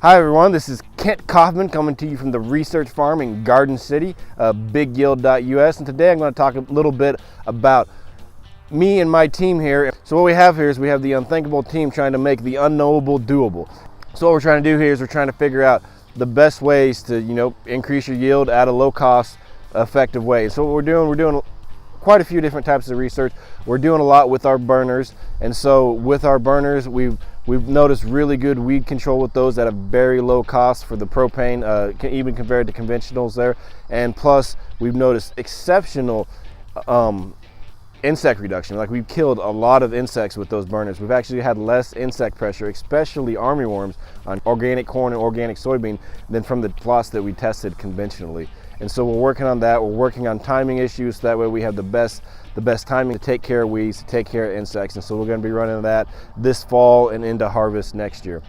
Hi everyone, this is Kent Kaufman coming to you from the research farm in Garden City, bigyield.us, and today I'm going to talk a little bit about me and my team here. So what we have here is we have the unthinkable team trying to make the unknowable doable. So what we're trying to do here is we're trying to figure out the best ways to, increase your yield at a low cost, effective way. So what we're doing quite a few different types of research. We're doing a lot with our burners, and so with our burners we've noticed really good weed control with those at a very low cost for the propane, even compared to conventionals there. And plus we've noticed exceptional insect reduction. Like, we've killed a lot of insects with those burners. We've actually had less insect pressure, especially armyworms, on organic corn and organic soybean than from the plots that we tested conventionally. And so we're working on that. We're working on timing issues, so that way we have the best timing to take care of weeds, to take care of insects. And so we're going to be running that this fall and into harvest next year.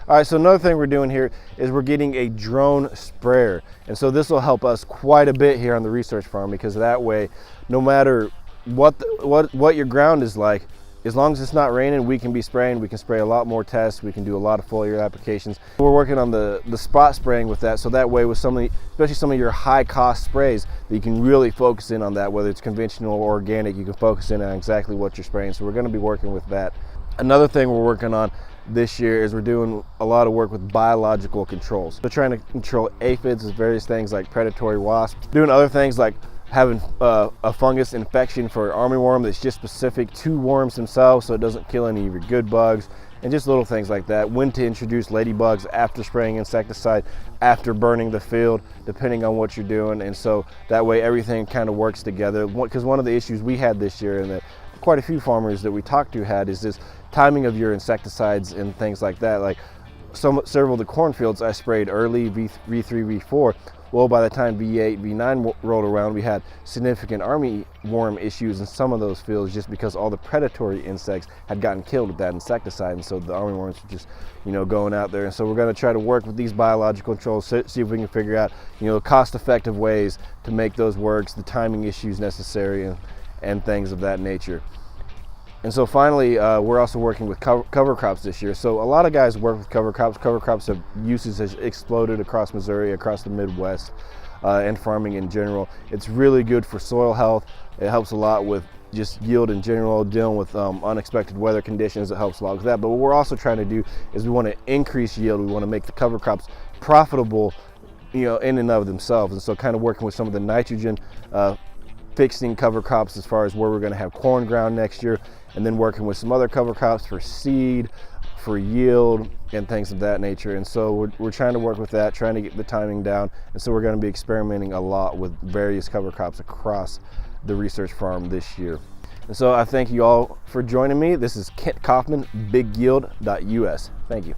All right, so another thing we're doing here is we're getting a drone sprayer. And so this will help us quite a bit here on the research farm, because that way, no matter what your ground is like, as long as it's not raining, we can be spraying. We can spray a lot more tests. We can do a lot of foliar applications. We're working on the spot spraying with that, so that way with especially some of your high cost sprays, that you can really focus in on that, whether it's conventional or organic, you can focus in on exactly what you're spraying. So we're going to be working with that. Another thing we're working on this year is we're doing a lot of work with biological controls. We're trying to control aphids, various things like predatory wasps, doing other things like having a fungus infection for armyworm that's just specific to worms themselves, so it doesn't kill any of your good bugs, and just little things like that. When to introduce ladybugs after spraying insecticide, after burning the field, depending on what you're doing. And so that way everything kind of works together. Because one of the issues we had this year, and that quite a few farmers that we talked to had, is this timing of your insecticides and things like that. Like several of the cornfields I sprayed early, V3, V4. Well, by the time V8, V9 rolled around, we had significant armyworm issues in some of those fields, just because all the predatory insects had gotten killed with that insecticide. And so the armyworms were just, going out there. And so we're going to try to work with these biological controls, see if we can figure out, cost-effective ways to make those work, the timing issues necessary, and things of that nature. And so finally, we're also working with cover crops this year. So a lot of guys work with cover crops. Cover crops uses has exploded across Missouri, across the Midwest, and farming in general. It's really good for soil health. It helps a lot with just yield in general, dealing with unexpected weather conditions. It helps a lot with that. But what we're also trying to do is we want to increase yield. We want to make the cover crops profitable, in and of themselves. And so kind of working with some of the nitrogen fixing cover crops as far as where we're going to have corn ground next year, and then working with some other cover crops for seed, for yield, and things of that nature. And so we're trying to work with that, trying to get the timing down. And so we're going to be experimenting a lot with various cover crops across the research farm this year. And so I thank you all for joining me. This is Kent Kaufman, bigyield.us. Thank you.